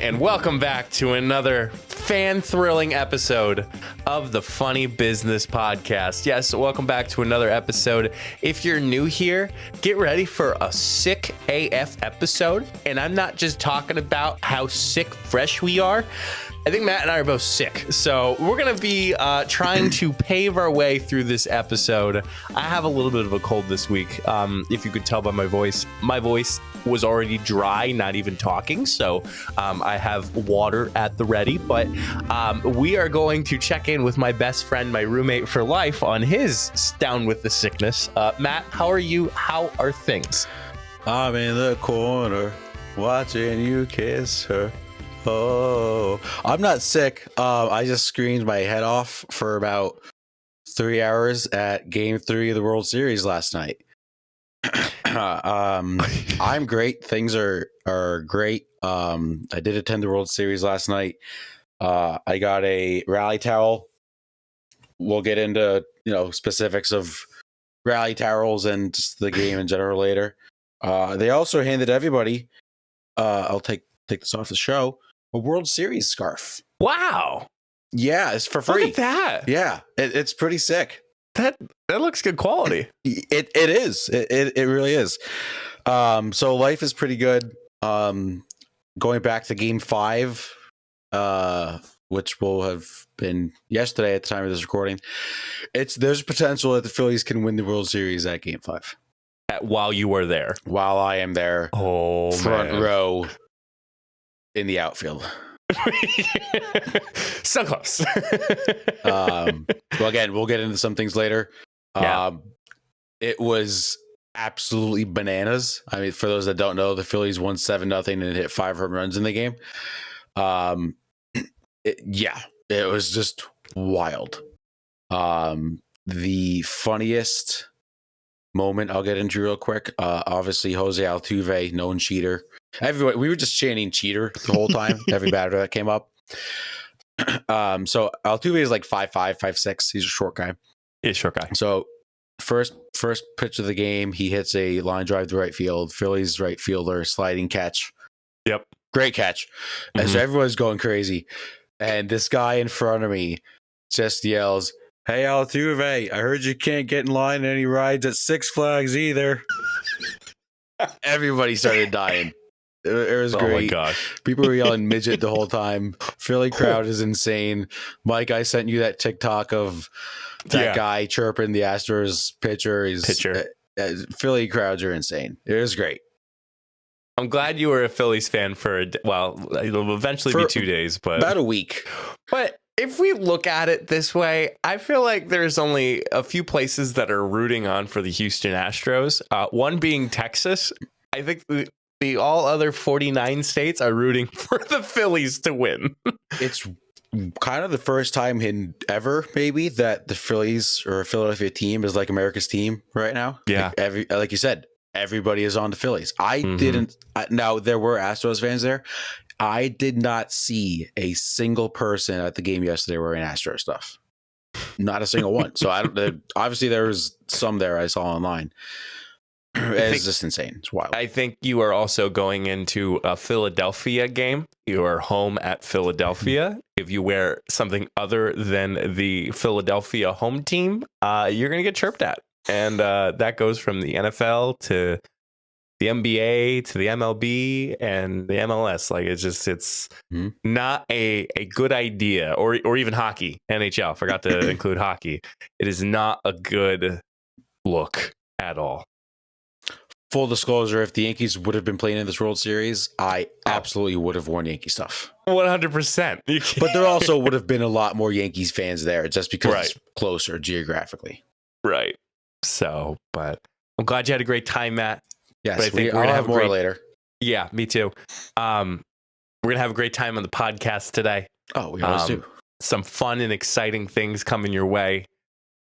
and welcome back to another fan-thrilling episode of the Funny Business Podcast. Yes, welcome back to another episode. If you're new here, get ready for a sick AF episode. And I'm not just talking about how sick fresh we are. I think Matt and I are both sick. So we're going to be trying to pave our way through this episode. I have a little bit of a cold this week. If you could tell by my voice was already dry, not even talking. So I have water at the ready. But we are going to check in with my best friend, my roommate for life, on his down with the sickness. Matt, how are you? How are things? I'm in the corner watching you kiss her. Oh, I'm not sick. I just screamed my head off for about 3 hours at Game 3 of the World Series last night. I'm great. Things are great. I did attend the World Series last night. I got a rally towel. We'll get into specifics of rally towels and just the game in general later. They also handed everybody. I'll take this off the show. A World Series scarf. Wow. Yeah, it's for free. Look at that. Yeah, it's pretty sick. That looks good quality. It is. It really is. So life is pretty good. Going back to Game 5, which will have been yesterday at the time of this recording. There's potential that the Phillies can win the World Series at Game 5. While you were there. While I am there. Oh, front man. row. In the outfield. So close. Well, again, we'll get into some things later. Yeah. It was absolutely bananas. I mean, for those that don't know, the Phillies won 7-0 and hit 5 home runs in the game. It was just wild. The funniest moment I'll get into real quick. Obviously, Jose Altuve, known cheater. Everybody, we were just chanting cheater the whole time. Every batter that came up. So Altuve is like 5'5", 5'6". He's a short guy. He's a short guy. So first pitch of the game, he hits a line drive to right field. Phillies right fielder sliding catch. Yep, great catch. And so everyone's going crazy, and this guy in front of me just yells, "Hey Altuve, I heard you can't get in line any rides at Six Flags either." Everybody started dying. It was great. Oh my gosh. People were yelling midget the whole time. Philly crowd is insane. Mike, I sent you that TikTok of that guy chirping the Astros pitcher. Philly crowds are insane. It was great. I'm glad you were a Phillies fan for it'll eventually be 2 days, but about a week. But if we look at it this way, I feel like there's only a few places that are rooting on for the Houston Astros. One being Texas. I think the all other 49 states are rooting for the Phillies to win. It's kind of the first time in ever, maybe, that the Phillies or a Philadelphia team is like America's team right now. Yeah. Like you said, everybody is on the Phillies. Now, there were Astros fans there. I did not see a single person at the game yesterday wearing Astro stuff. Not a single one. So obviously there was some there I saw online. It's just insane. It's wild. I think you are also going into a Philadelphia game. You are home at Philadelphia. If you wear something other than the Philadelphia home team, you're going to get chirped at. And that goes from the NFL to the NBA to the MLB and the MLS. Like it's not a good idea, or even hockey, NHL. Forgot to include hockey. It is not a good look at all. Full disclosure, if the Yankees would have been playing in this World Series, I absolutely would have worn Yankee stuff. 100%. But there also would have been a lot more Yankees fans there just because it's closer geographically. Right. So, but I'm glad you had a great time, Matt. Yes, but I think we're going to have more later. Yeah, me too. We're going to have a great time on the podcast today. Oh, we always do. Some fun and exciting things coming your way.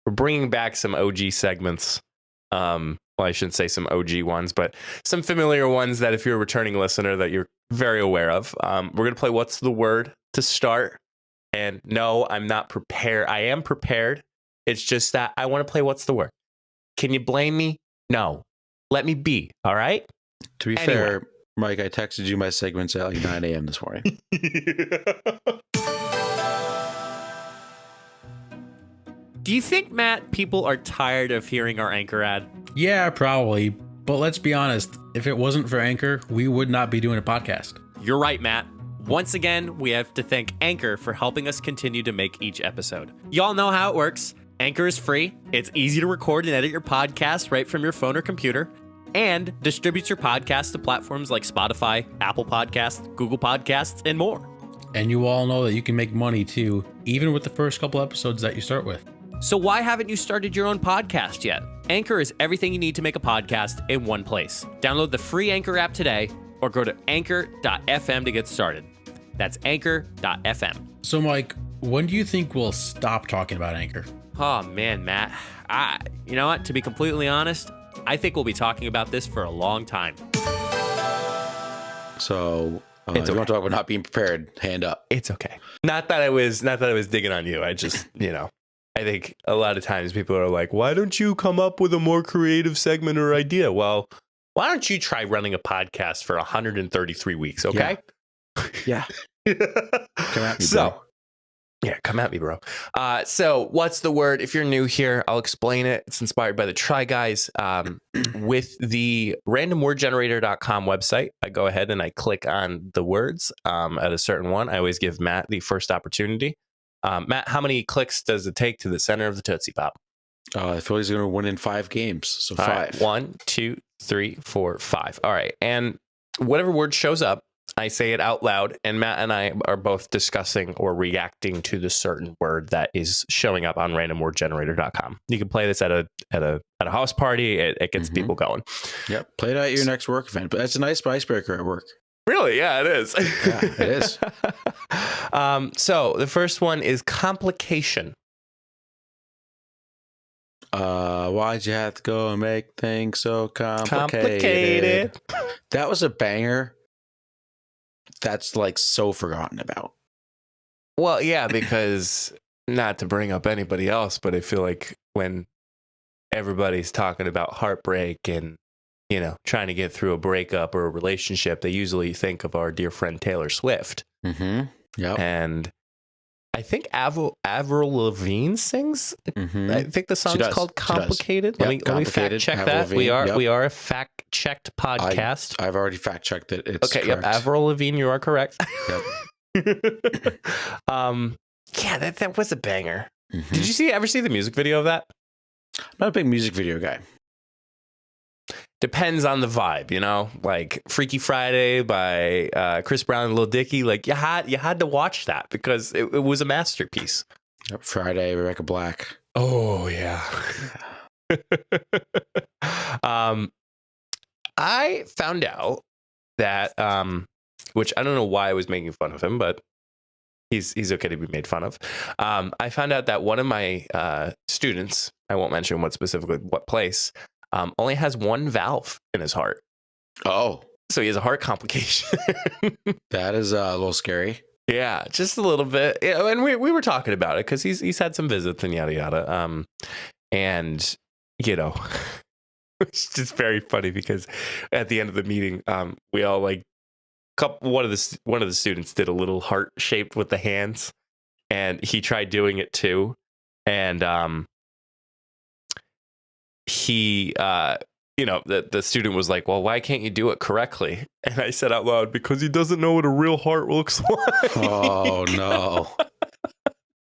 We're bringing back some OG segments. Well, I shouldn't say some OG ones, but some familiar ones that if you're a returning listener that you're very aware of. We're going to play What's the Word to start. And no, I'm not prepared. I am prepared. It's just that I want to play What's the Word. Can you blame me? No. Let me be. All right? To be fair, Mike, I texted you my segments at like 9 a.m. this morning. Do you think, Matt, people are tired of hearing our Anchor ad? Yeah, probably. But let's be honest, if it wasn't for Anchor, we would not be doing a podcast. You're right, Matt. Once again, we have to thank Anchor for helping us continue to make each episode. Y'all know how it works. Anchor is free. It's easy to record and edit your podcast right from your phone or computer, and distributes your podcast to platforms like Spotify, Apple Podcasts, Google Podcasts, and more. And you all know that you can make money too, even with the first couple episodes that you start with. So why haven't you started your own podcast yet? Anchor is everything you need to make a podcast in one place. Download the free Anchor app today or go to anchor.fm to get started. That's anchor.fm. So, Mike, when do you think we'll stop talking about Anchor? Oh, man, Matt. You know what? To be completely honest, I think we'll be talking about this for a long time. So, It's if you okay. want to talk about not being prepared, hand up. It's okay. Not that I was digging on you. I just, I think a lot of times people are like, why don't you come up with a more creative segment or idea? Well, why don't you try running a podcast for 133 weeks, okay? Yeah. Come at me, bro. Yeah, come at me, bro. So what's the word? If you're new here, I'll explain it. It's inspired by the Try Guys. With the randomwordgenerator.com website, I go ahead and I click on the words at a certain one. I always give Matt the first opportunity. Matt, how many clicks does it take to the center of the Tootsie Pop? I feel he's going to win in 5 games. So 5. All right, 1, 2, 3, 4, 5. All right. And whatever word shows up, I say it out loud, and Matt and I are both discussing or reacting to the certain word that is showing up on randomwordgenerator.com. You can play this at a house party. It gets people going. Yep. Play it at your next work event. But that's a nice icebreaker at work. Really? Yeah, it is. Yeah, it is. So the first one is complication. Why'd you have to go and make things so complicated? That was a banger. That's like so forgotten about. Well, yeah, because not to bring up anybody else, but I feel like when everybody's talking about heartbreak and, trying to get through a breakup or a relationship, they usually think of our dear friend Taylor Swift. Mm-hmm. Yeah. And I think Avril Lavigne sings. Mm-hmm. I think the song's called Complicated. Let me fact check that. We are a fact checked podcast. I've already fact checked it. It's okay. correct. Yep. Avril Lavigne, you are correct. Yep. Yeah, that was a banger. Mm-hmm. Did you ever see the music video of that? I'm not a big music video guy. Depends on the vibe, like Freaky Friday by Chris Brown and Lil Dicky. Like you had to watch that because it was a masterpiece. Yep. Friday, Rebecca Black. Oh yeah. I found out that which I don't know why I was making fun of him, but he's okay to be made fun of. I found out that one of my students, I won't mention what place, only has one valve in his heart. Oh, so he has a heart complication. that is a little scary. Yeah, just a little bit. And we were talking about it because he's had some visits and yada yada. And it's just very funny because at the end of the meeting, we all one of the students did a little heart shape with the hands, and he tried doing it too, and he the student was like, well, why can't you do it correctly? And I said out loud, because he doesn't know what a real heart looks like. Oh no.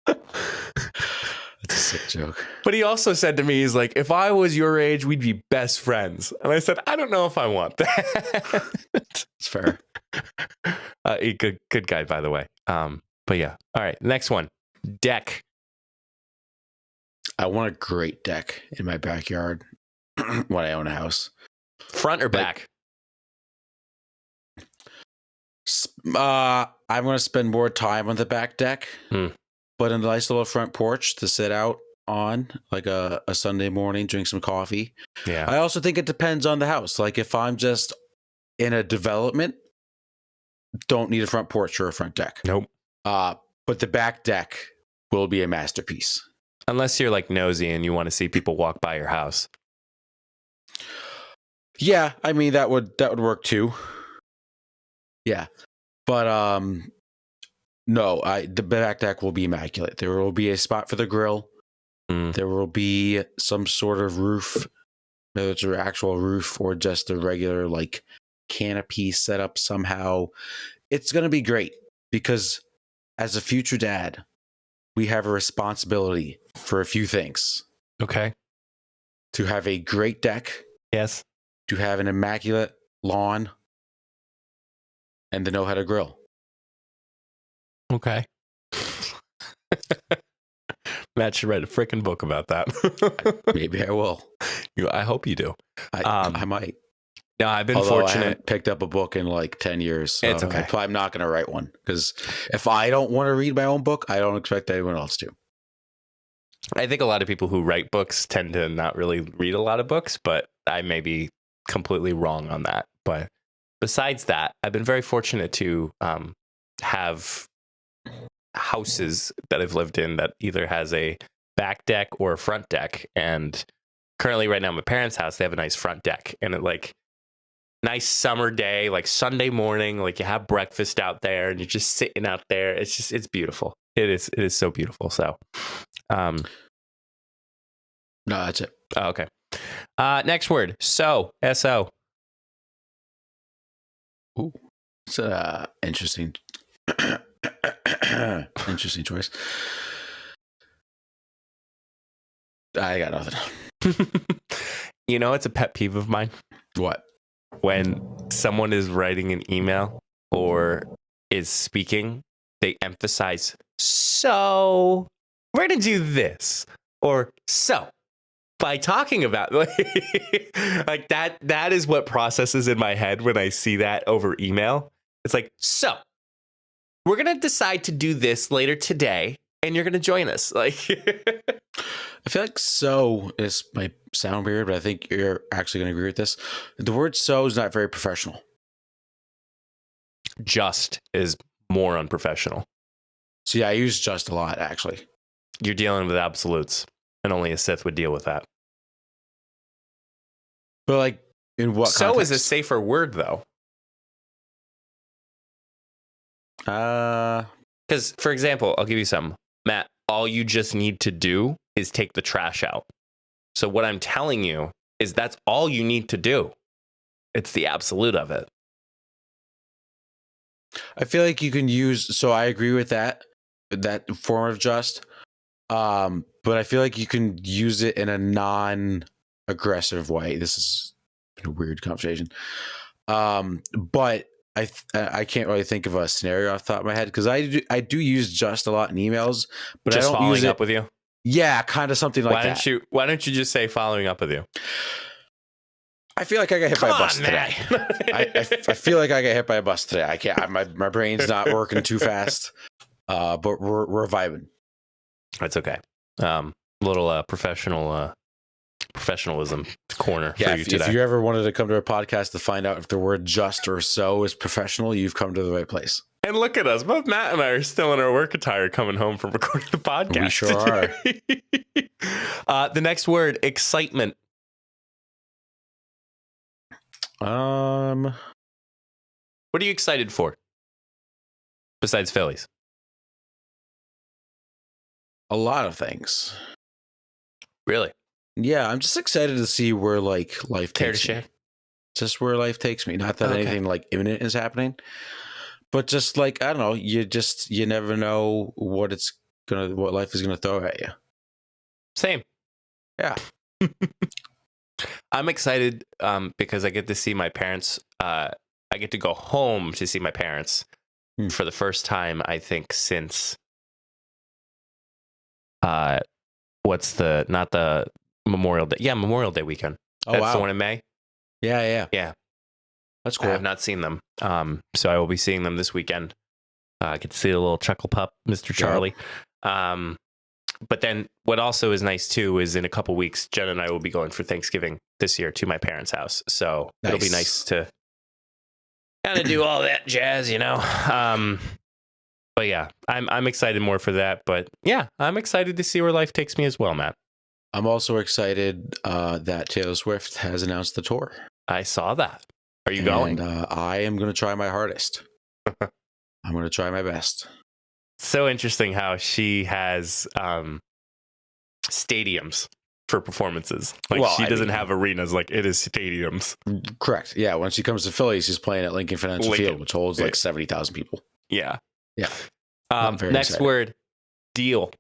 That's a sick joke. But he also said to me, he's like, if I was your age, we'd be best friends. And I said, I don't know if I want that. It's fair. A good guy, by the way. But yeah. All right. Next one. Deck. I want a great deck in my backyard when I own a house. Front or back? I'm going to spend more time on the back deck, but a nice little front porch to sit out on, like a Sunday morning, drink some coffee. Yeah. I also think it depends on the house. Like if I'm just in a development, don't need a front porch or a front deck. Nope. But the back deck will be a masterpiece. Unless you're like nosy and you want to see people walk by your house. Yeah, I mean that would work too. Yeah. But no, the back deck will be immaculate. There will be a spot for the grill. There will be some sort of roof, whether it's an actual roof or just a regular like canopy set up somehow. It's going to be great because as a future dad, we have a responsibility for a few things. Okay. To have a great deck. Yes. To have an immaculate lawn. And to know how to grill. Okay. Matt should write a freaking book about that. Maybe I will. I hope you do. I might. No, I've been Although fortunate. I haven't picked up a book in like 10 years. So It's okay. I'm not going to write one because if I don't want to read my own book, I don't expect anyone else to. I think a lot of people who write books tend to not really read a lot of books, but I may be completely wrong on that. But besides that, I've been very fortunate to have houses that I've lived in that either has a back deck or a front deck. And currently right now, my parents' house, they have a nice front deck, and it like nice summer day, like Sunday morning, like you have breakfast out there and you're just sitting out there. It's beautiful. It is so beautiful. So, no, that's it. Oh, okay. Next word. So, S-O. Ooh, it's interesting. Interesting choice. I got nothing. You know, it's a pet peeve of mine. What? When someone is writing an email or is speaking, they emphasize, so we're going to do this. Or so by talking about like that is what processes in my head when I see that over email. It's like, so we're going to decide to do this later today and you're going to join us. Like, I feel like so this might sound weird, but I think you're actually going to agree with this. The word so is not very professional. just is more unprofessional. See, I use just a lot, actually. You're dealing with absolutes, and only a Sith would deal with that. But like, in what So context? is a safer word, though. Because, for example, I'll give you some. Matt, all you just need to do is take the trash out. So what I'm telling you is that's all you need to do. It's the absolute of it. I feel like you can use, so I agree with that form of just, but I feel like you can use it in a non-aggressive way. This is a weird conversation. But I can't really think of a scenario off the top of my head because I do use just a lot in emails, but Just I don't following use it. up with you? Yeah, kind of something like that. Why don't you just say following up with you? I feel like I got hit by a bus man. today. I feel like I got hit by a bus today. I can't. My brain's not working too fast. But we're vibing. That's okay. Little professionalism corner Yeah, for you today. if you ever wanted to come to a podcast to find out if the word just or so is professional, you've come to the right place. And look at us. Both Matt and I are still in our work attire coming home from recording the podcast. We sure are. The next word, excitement. A What are you excited for? Besides Phillies? lot of things. Really? Yeah, I'm just excited to see where like life Care to takes share? me. Just where life takes me. Not that Okay. anything like imminent is happening, but just like I don't know. You never know what life is gonna throw at you. Same. Yeah. I'm excited because I get to see my parents. I get to go home to see my parents for the first time, I think, since not the Memorial Day. Yeah, Memorial Day weekend. Oh, That's wow. the one in May. Yeah. Yeah. That's I cool. have not seen them. So I will be seeing them this weekend. I get to see the little chuckle pup, Mr. Charlie. But then what also is nice too is in a couple weeks, Jen and I will be going for Thanksgiving this year to my parents' house. So it'll be nice to kind of do all that jazz, you know? But yeah, I'm excited more for that. But yeah, I'm excited to see where life takes me as well, Matt. I'm also excited that Taylor Swift has announced the tour. I saw that. Are you going? I am going to try my hardest. I'm going to try my best. So interesting how she has stadiums for performances. Like, Well, she I doesn't mean- have arenas, like it is stadiums. Correct. Yeah. When she comes to Philly, she's playing at Lincoln Financial Lincoln. Field, which holds like 70,000 people. Yeah. Yeah. Very Next exciting. word, deal.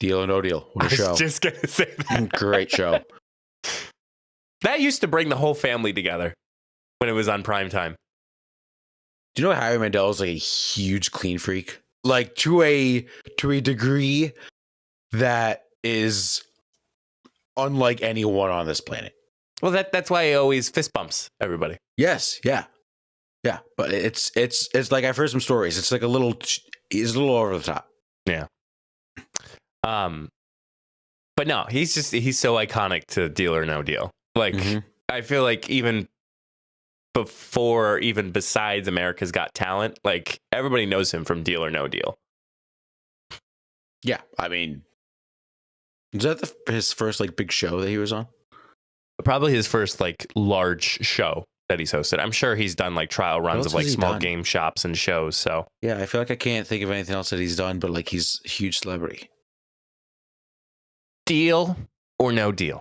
Deal or no deal. What a I show. was just gonna say that. Great show. That used to bring the whole family together when it was on prime time. Do you know Harry Mandel is like a huge clean freak? Like to a degree that is unlike anyone on this planet. Well, that's why he always fist bumps everybody. Yes, yeah. Yeah. But it's like I've heard some stories. It's like he's a little over the top. But no, he's so iconic to Deal or No Deal. Like, Mhm. I feel like even before, even besides America's Got Talent, like everybody knows him from Deal or No Deal. Yeah. I mean, is that his first like big show that he was on? Probably his first like large show that he's hosted. I'm sure he's done like trial runs else of like has he small done? game shops and shows. So Yeah, I feel like I can't think of anything else that he's done, but like he's a huge celebrity. Deal or No Deal?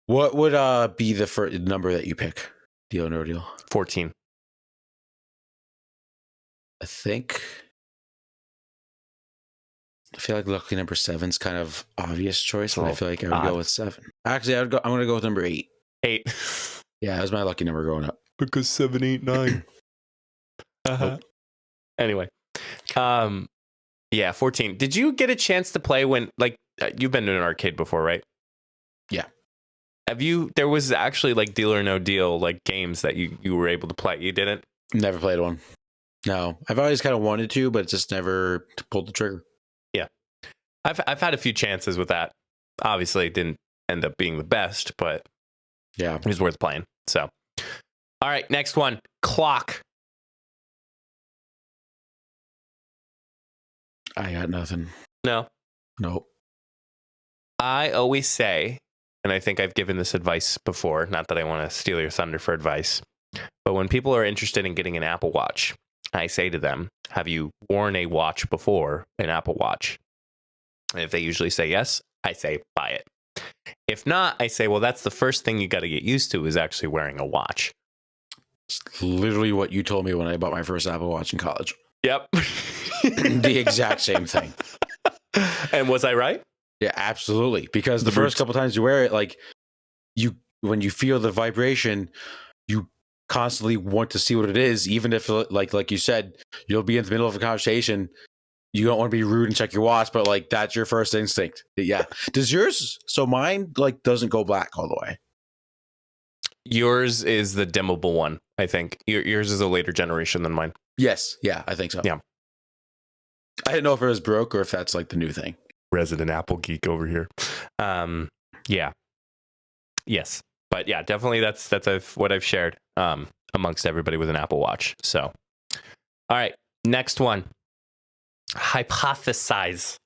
What would be the first number that you pick? Deal or no deal? 14. I feel like lucky number 7's kind of obvious choice, and I Well, feel like I would odd. go with 7. Actually, I'm going to go with number 8. 8. Yeah, that was my lucky number growing up. Because 7, 8, 9. Nope. Anyway, yeah, 14. Did you get a chance to play when, like, you've been to an arcade before, right? Yeah. There was actually like Deal or No Deal, like games that you were able to play. You didn't? Never played one. No, I've always kind of wanted to, but just never pulled the trigger. Yeah. I've had a few chances with that. Obviously, it didn't end up being the best, but Yeah. it was worth playing. So, all right, next one, clock. I got nothing. No. Nope. I always say, and I think I've given this advice before, not that I want to steal your thunder for advice, but when people are interested in getting an Apple Watch, I say to them, have you worn a watch before, an Apple Watch? And if they usually say yes, I say buy it. If not, I say, well, that's the first thing you got to get used to is actually wearing a watch. It's literally what you told me when I bought my first Apple Watch in college. Yep. The exact same thing. And was I right? Yeah, absolutely. Because the first couple times you wear it, like when you feel the vibration, you constantly want to see what it is, even if like you said, you'll be in the middle of a conversation. You don't want to be rude and check your watch, but like that's your first instinct. Yeah. Does yours? So mine like doesn't go black all the way. Yours is the dimmable one, I think. Yours is a later generation than mine. Yes. Yeah, I think so. Yeah. I didn't know if it was broke or if that's like the new thing. Resident Apple geek over here. Yeah. Yes. But yeah, definitely that's what I've shared amongst everybody with an Apple Watch. So, all right, next one. Hypothesize.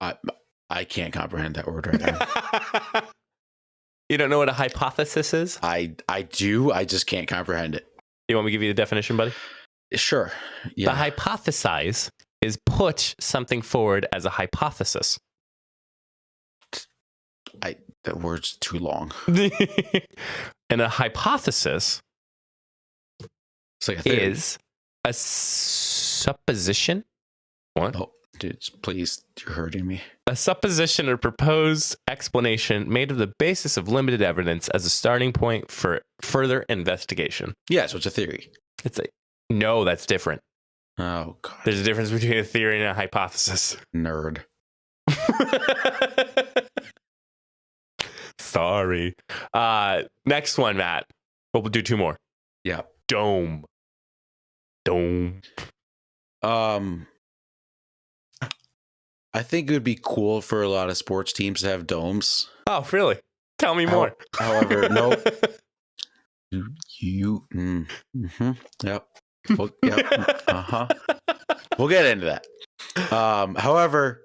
I can't comprehend that word right now. You don't know what a hypothesis is? I do. I just can't comprehend it. You want me to give you the definition, buddy? Sure. Yeah. The hypothesize is put something forward as a hypothesis. That word's too long. And a hypothesis It's like a theory. is a supposition. What? Oh, dude, please, you're hurting me. A supposition or proposed explanation made of the basis of limited evidence as a starting point for further investigation. Yeah, so it's a theory. No, that's different. Oh, God. There's a difference between a theory and a hypothesis. Nerd. Sorry. Next one, Matt. We'll do 2 more. Yeah. Dome. I think it would be cool for a lot of sports teams to have domes. Oh, really? Tell me more. However, no. Yep. Well, yep. We'll get into that. However,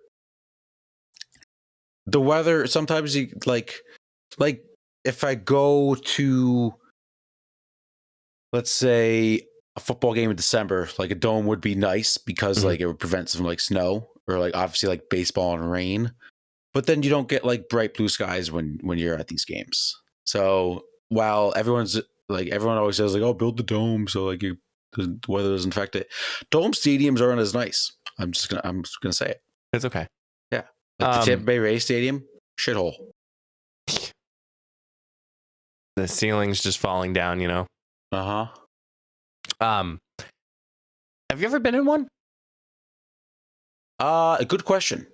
the weather sometimes you like if I go to let's say a football game in December, like a dome would be nice because Mhm. like it would prevent some like snow or like obviously like baseball and rain. But then you don't get like bright blue skies when you're at these games. So while everyone always says like, oh, build the dome so like the weather doesn't affect it. Dome stadiums aren't as nice. I'm just gonna say it. It's okay. Yeah. Like the Tampa Bay Rays Stadium, shithole. The ceiling's just falling down, you know. Uh-huh. Have you ever been in one? A good question.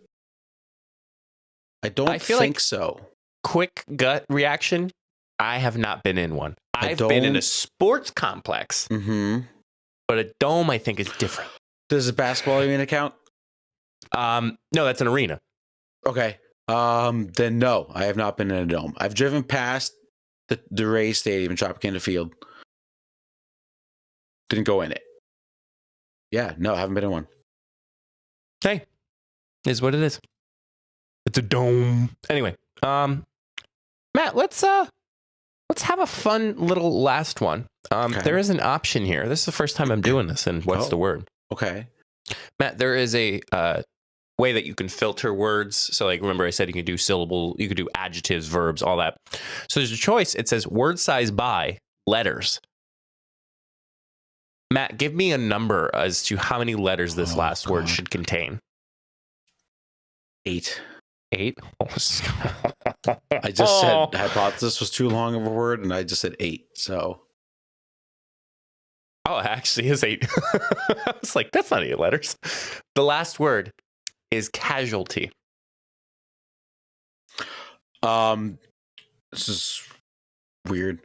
I don't feel think like- so. Quick gut reaction. I have not been in one. I've been in a sports complex, Mm-hmm. but a dome I think is different. Does a basketball arena count? No, that's an arena. Okay. Then no, I have not been in a dome. I've driven past the Rays Stadium in Tropicana Field. Didn't go in it. Yeah, no, I haven't been in one. Hey, is what it is. It's a dome. Anyway, Matt, let's have a fun little last one. Okay. There is an option here. This is the first time I'm doing this, and what's Oh. the word? Okay. Matt, there is a way that you can filter words. So, like, remember I said you can do syllable, you can do adjectives, verbs, all that. So there's a choice. It says word size by letters. Matt, give me a number as to how many letters this last word God. should contain. 8. 8? I just said hypothesis was too long of a word, and I just said 8. So Oh, it actually is 8. I was like, that's not 8 letters. The last word is casualty. this is weird.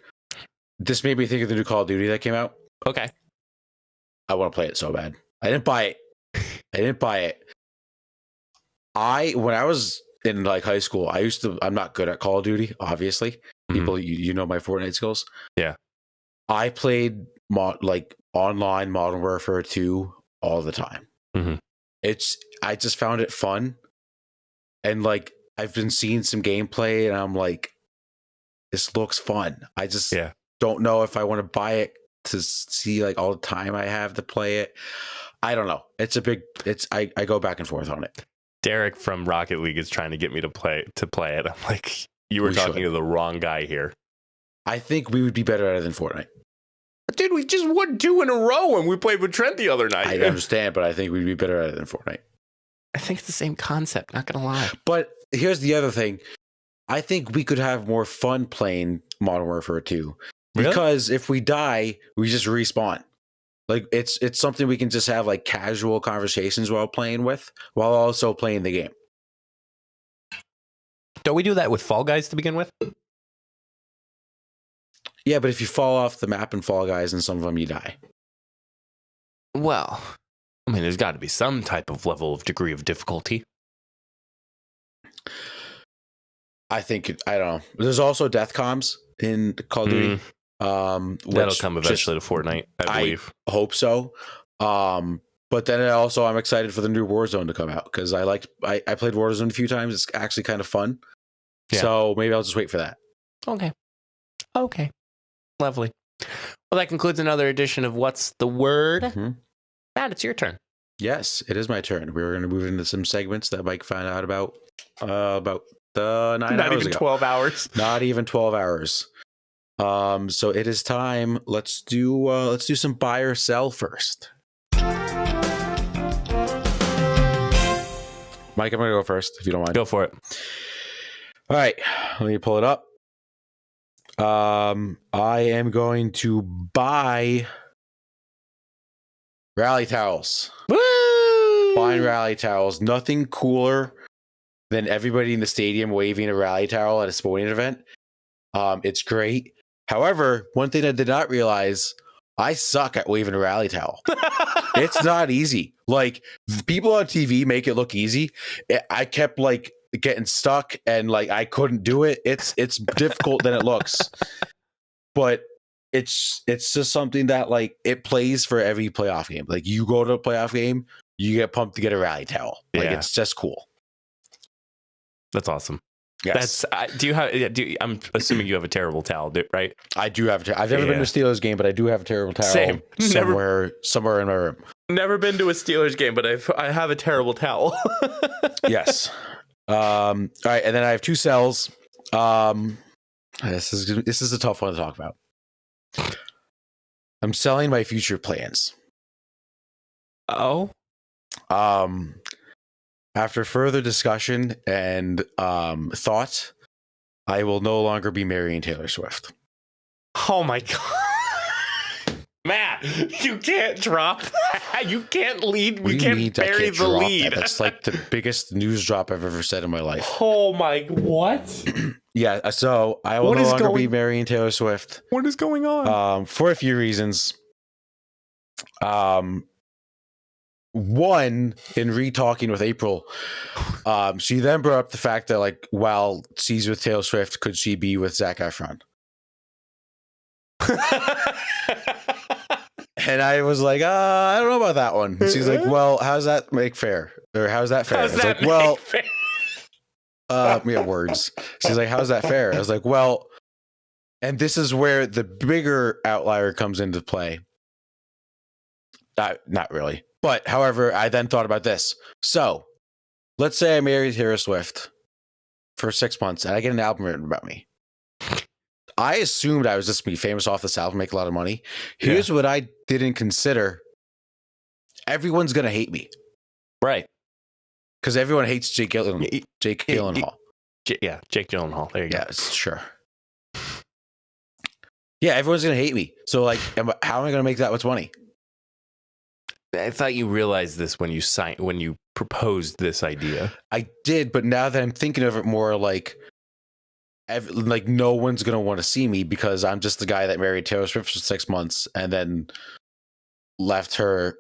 This made me think of the new Call of Duty that came out. Okay. I want to play it so bad. I didn't buy it. When I was in like high school, I'm not good at Call of Duty, obviously. Mhm. People, you know my Fortnite skills. Yeah. I played online Modern Warfare 2 all the time. Mhm. I just found it fun. And like I've been seeing some gameplay and I'm like, this looks fun. I just don't know if I want to buy it to see like all the time I have to play it. I don't know. I go back and forth on it. Derek from Rocket League is trying to get me to play it. I'm like, you were talking to the wrong guy here. I think we would be better at it than Fortnite. Dude, we just won 2 in a row when we played with Trent the other night. I understand, but I think we'd be better at it than Fortnite. I think it's the same concept, not gonna lie. But here's the other thing. I think we could have more fun playing Modern Warfare 2. Really? Because if we die, we just respawn. Like it's something we can just have like casual conversations while also playing the game. Don't we do that with Fall Guys to begin with? Yeah, but if you fall off the map in Fall Guys and some of them you die. Well, I mean, there's got to be some type of level of degree of difficulty. I don't know. There's also death comms in Call of Duty. That'll come eventually to Fortnite, I believe. I hope so. But then I'm excited for the new Warzone to come out because I played Warzone a few times. It's actually kind of fun. Yeah. So maybe I'll just wait for that. Okay. Lovely. Well, that concludes another edition of What's the Word? Mm-hmm. Matt, it's your turn. Yes, it is my turn. We're going to move into some segments that Mike found out about the 9 hours Not even ago. 12 hours. Not even 12 hours. So it is time. Let's do some buy or sell first. Mike, I'm going to go first if you don't mind. Go for it. All right, let me pull it up. I am going to buy rally towels. Woo! Buying rally towels. Nothing cooler than everybody in the stadium waving a rally towel at a sporting event. It's great. However, one thing I did not realize, I suck at waving a rally towel. It's not easy. Like people on TV make it look easy. I kept like getting stuck and like I couldn't do it. It's difficult than it looks. But it's just something that like it plays for every playoff game. Like you go to a playoff game, you get pumped to get a rally towel. Like it's just cool. That's awesome. Yes, Do you have? I'm assuming you have a terrible towel, right? I do have. I've never been to a Steelers game, but I do have a terrible towel Same. somewhere in my room. Never been to a Steelers game, but I have a terrible towel. Yes. All right, and then I have 2 cells. This is a tough one to talk about. I'm selling my future plans. Oh. After further discussion and thought, I will no longer be marrying Taylor Swift. Oh my God. Matt, you can't drop that. You can't lead. You can't bury the lead. That's like the biggest news drop I've ever said in my life. Oh my, what? Yeah, so I will no longer be marrying Taylor Swift. What is going on? For a few reasons. One, in re-talking with April, she then brought up the fact that, like, while she's with Taylor Swift, could she be with Zac Efron? And I was like, I don't know about that one. And she's like, well, how's that make fair? Or how's that fair? I was like, well, words. She's like, how's that fair? I was like, well, and this is where the bigger outlier comes into play. Not really. But however, I then thought about this. So let's say I married Taylor Swift for 6 months and I get an album written about me. I assumed I was just going to be famous off this album, make a lot of money. Here's what I didn't consider. Everyone's going to hate me. Right. Because everyone hates Jake Gyllenhaal. Jake Gyllenhaal. There you go. Yeah, sure. Yeah, everyone's going to hate me. So, like, how am I going to make that much money? I thought you realized this when you proposed this idea. I did, but now that I'm thinking of it more, like no one's gonna want to see me because I'm just the guy that married Taylor Swift for 6 months and then left her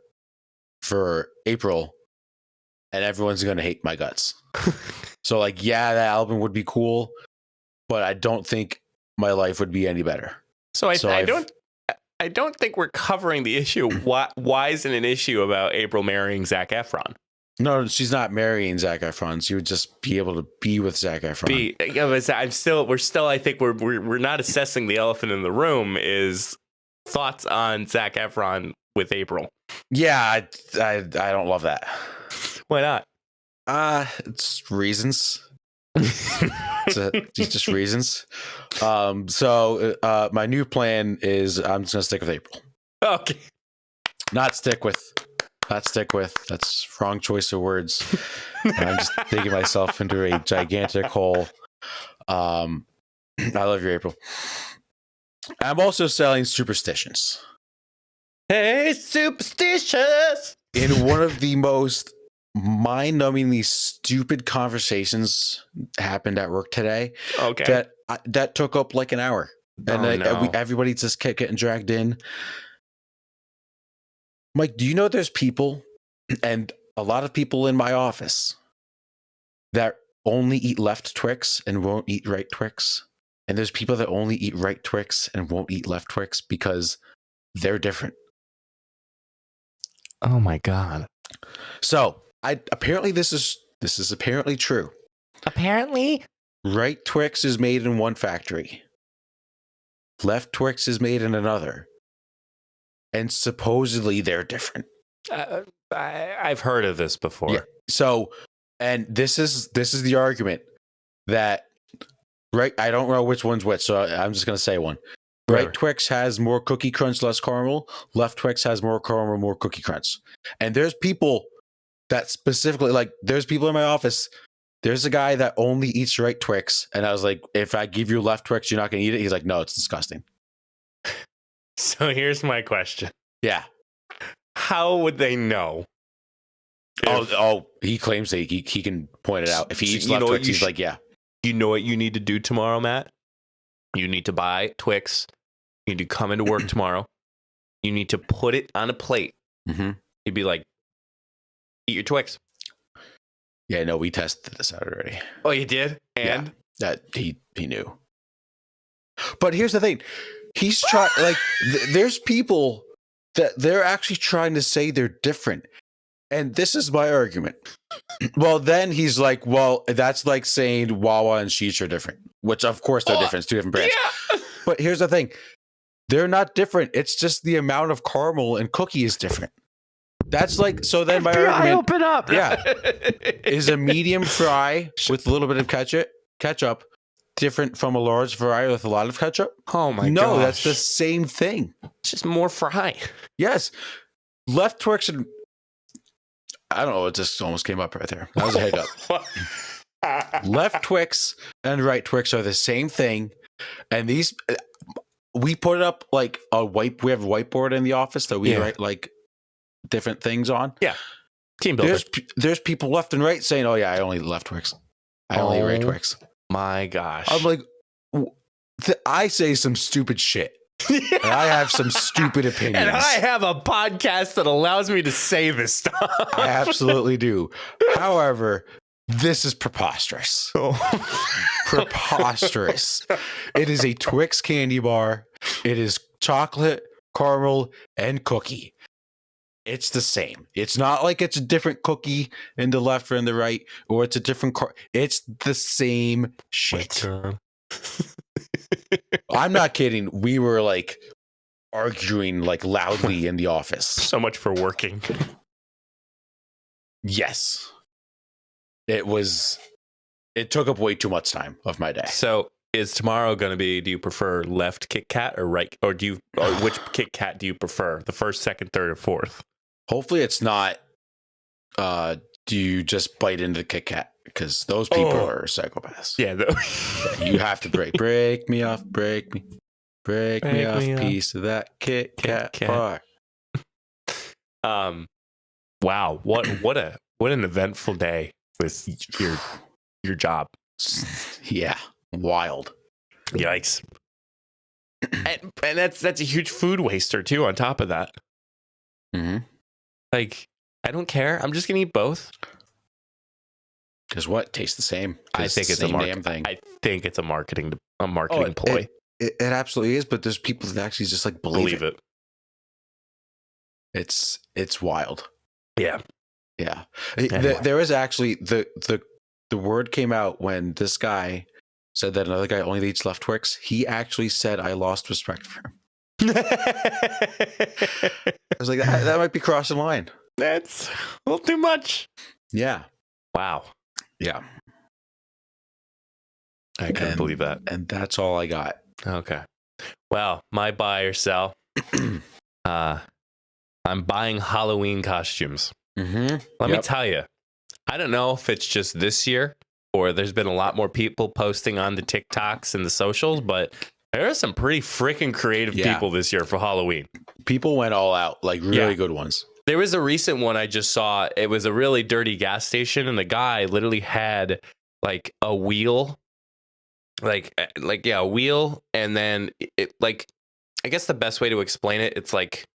for April, and everyone's gonna hate my guts. So, like, yeah, that album would be cool, but I don't think my life would be any better. So I don't think we're covering the issue. Why isn't an issue about April marrying Zac Efron? No, she's not marrying Zac Efron. She would just be able to be with Zac Efron. I think we're not assessing the elephant in the room. Is thoughts on Zac Efron with April? Yeah, I don't love that. Why not? It's reasons. It's just reasons. So my new plan is I'm just gonna stick with April. Okay. Not stick with. That's wrong choice of words. I'm just digging myself into a gigantic hole. I love you, April. I'm also selling superstitions. Hey, superstitious! In one of the most mind-numbingly stupid conversations happened at work today. Okay. That took up like an hour, and everybody just kept getting dragged in. Mike, do you know there's people, and a lot of people in my office, that only eat left Twix and won't eat right Twix? And there's people that only eat right Twix and won't eat left Twix because they're different. Oh my God. So apparently this is apparently true. Apparently? Right Twix is made in one factory. Left Twix is made in another. And supposedly they're different. I've heard of this before. Yeah. So, and this is the argument that I don't know which one's which, so I'm just gonna say one. Right Twix has more cookie crunch, less caramel. Left Twix has more caramel, more cookie crunch. And there's people that specifically, like, there's people in my office. There's a guy that only eats right Twix, and I was like, if I give you left Twix, you're not gonna eat it. He's like, no, it's disgusting. So here's my question. Yeah. How would they know? He claims that he can point it out. If he eats left Twix, he's like, yeah. You know what you need to do tomorrow, Matt? You need to buy Twix. You need to come into work tomorrow. You need to put it on a plate. Mm-hmm. You'd be like, eat your Twix. Yeah, no, we tested this out already. Oh, you did? And? Yeah, that he knew. But here's the thing. He's trying, like, there's people that they're actually trying to say they're different. And this is my argument. Well, then he's like, well, that's like saying Wawa and Sheetz are different, which of course they're different. It's two different brands. Yeah. But here's the thing. They're not different. It's just the amount of caramel and cookie is different. That's like, so then my argument, open up. yeah, is a medium fry with a little bit of ketchup different from a large fry with a lot of ketchup? Oh my god. No, that's the same thing. It's just more fry. Yes. Left Twix and I don't know, it just almost came up right there. That was a hiccup. Left Twix and right Twix are the same thing. And these, we put it up like we have a whiteboard in the office that we write like different things on. Yeah. Team builder. There's people left and right saying, oh yeah, I only left Twix. I only right Twix. My gosh. I'm like, I say some stupid shit. And I have some stupid opinions. And I have a podcast that allows me to say this stuff. I absolutely do. However, this is preposterous. Preposterous. It is a Twix candy bar. It is chocolate, caramel, and cookie. It's the same. It's not like it's a different cookie in the left or in the right, or it's a different it's the same shit. I'm not kidding. We were like arguing like loudly in the office. So much for working. Yes. It took up way too much time of my day. So is tomorrow going to be, do you prefer left Kit Kat or right? Or which Kit Kat do you prefer? The first, second, third, or fourth? Hopefully it's not, do you just bite into the Kit Kat? Because those people are psychopaths. Yeah. You have to break me off, break me off, piece of that Kit Kat bar. Wow. What an eventful day with your job. Yeah. Wild. Yikes. And that's a huge food waster too on top of that. Mm-hmm. Like, I don't care. I'm just gonna eat both. Because what? Tastes the same. I think it's a damn thing. I think it's a marketing ploy. It absolutely is, but there's people that actually just like believe it. It's wild. Yeah. Yeah. Anyway. There is actually the word came out when this guy said that another guy only eats left Twix. He actually said, I lost respect for him. I was like, that might be crossing the line. That's a little too much. Yeah. Wow. Yeah. I couldn't believe that. And that's all I got. Okay. Well, my buy or sell. I'm buying Halloween costumes. Mm-hmm. Let me tell you, I don't know if it's just this year or there's been a lot more people posting on the TikToks and the socials, but there are some pretty freaking creative people this year for Halloween. People went all out, like really good ones. There was a recent one I just saw. It was a really dirty gas station, and the guy literally had like a wheel, a wheel, and then it like, I guess the best way to explain it, it's like